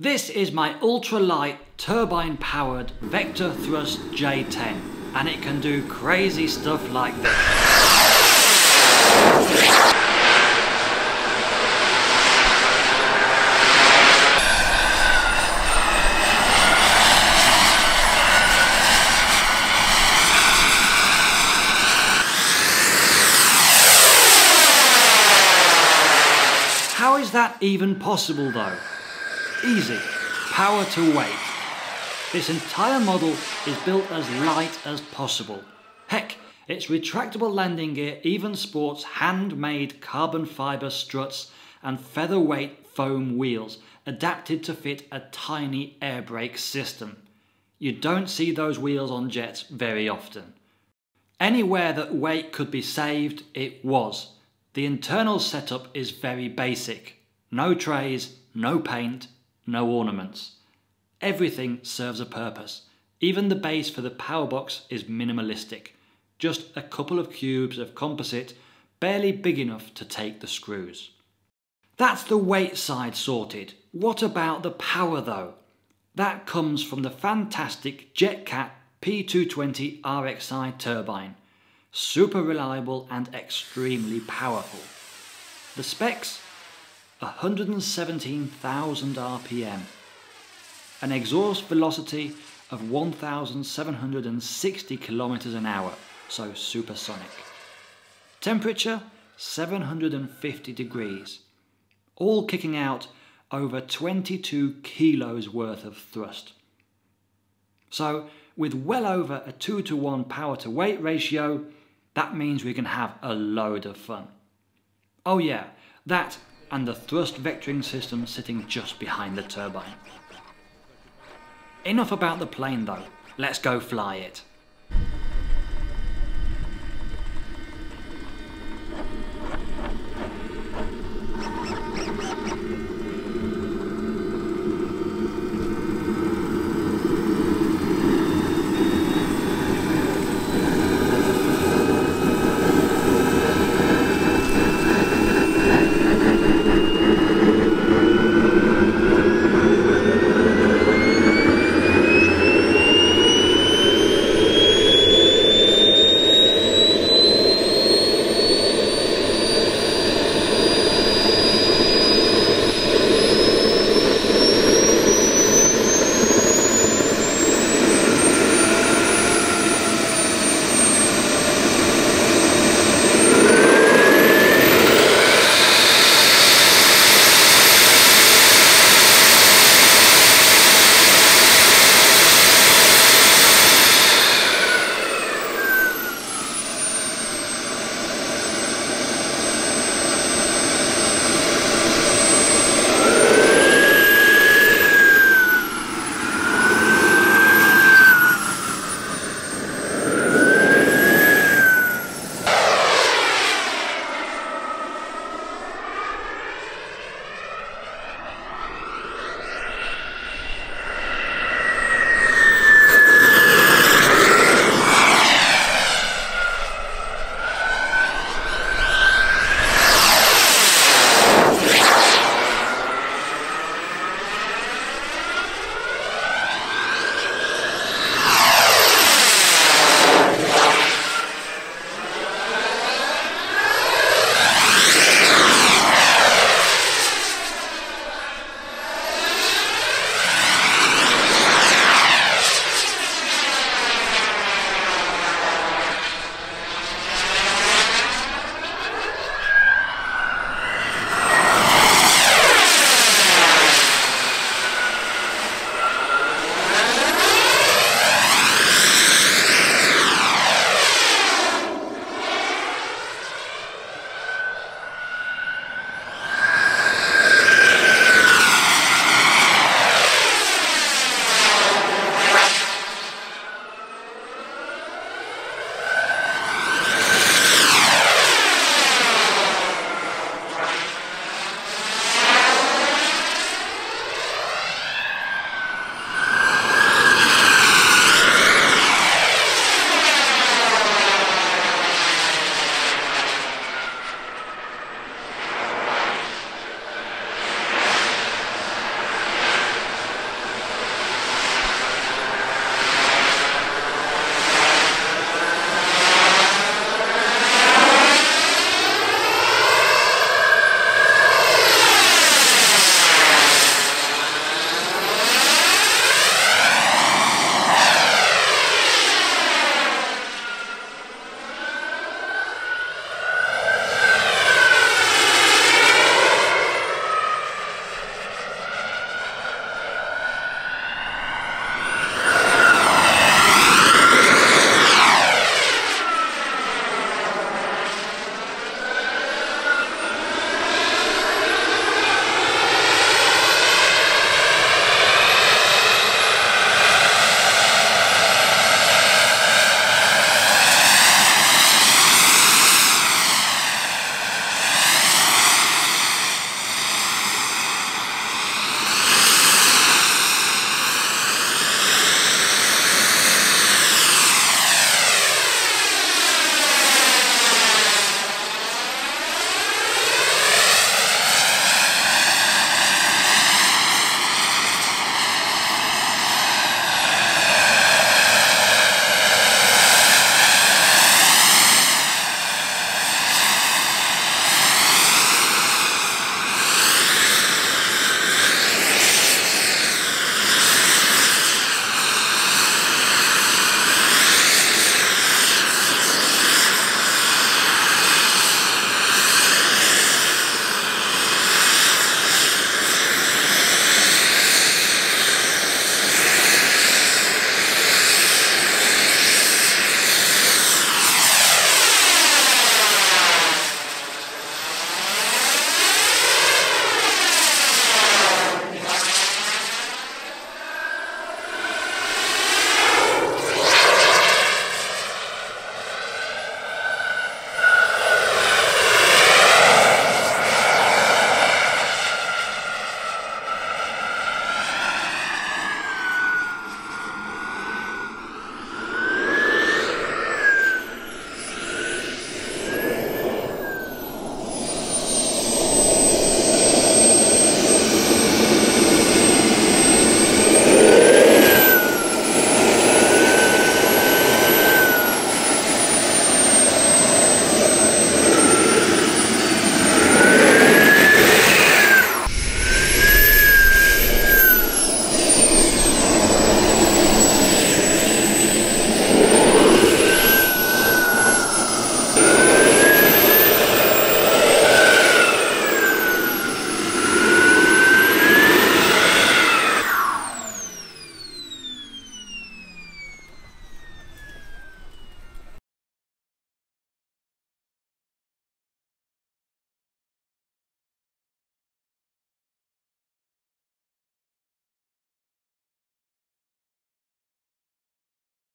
This is my ultralight turbine-powered vector thrust J10, and it can do crazy stuff like this. How is that even possible though? Easy. Power to weight. This entire model is built as light as possible. Heck, its retractable landing gear even sports handmade carbon fibre struts and featherweight foam wheels adapted to fit a tiny air brake system. You don't see those wheels on jets very often. Anywhere that weight could be saved, it was. The internal setup is very basic. No trays, no paint, no ornaments. Everything serves a purpose. Even the base for the power box is minimalistic. Just a couple of cubes of composite, barely big enough to take the screws. That's the weight side sorted. What about the power though? That comes from the fantastic JetCat P220 RXi turbine. Super reliable and extremely powerful. The specs? 117,000 RPM. An exhaust velocity of 1,760 kilometers an hour, so supersonic. Temperature? 750 degrees. All kicking out over 22 kilos worth of thrust. So, with well over a 2-to-1 power to weight ratio, that means we can have a load of fun. Oh yeah, that and the thrust vectoring system sitting just behind the turbine. Enough about the plane though, let's go fly it.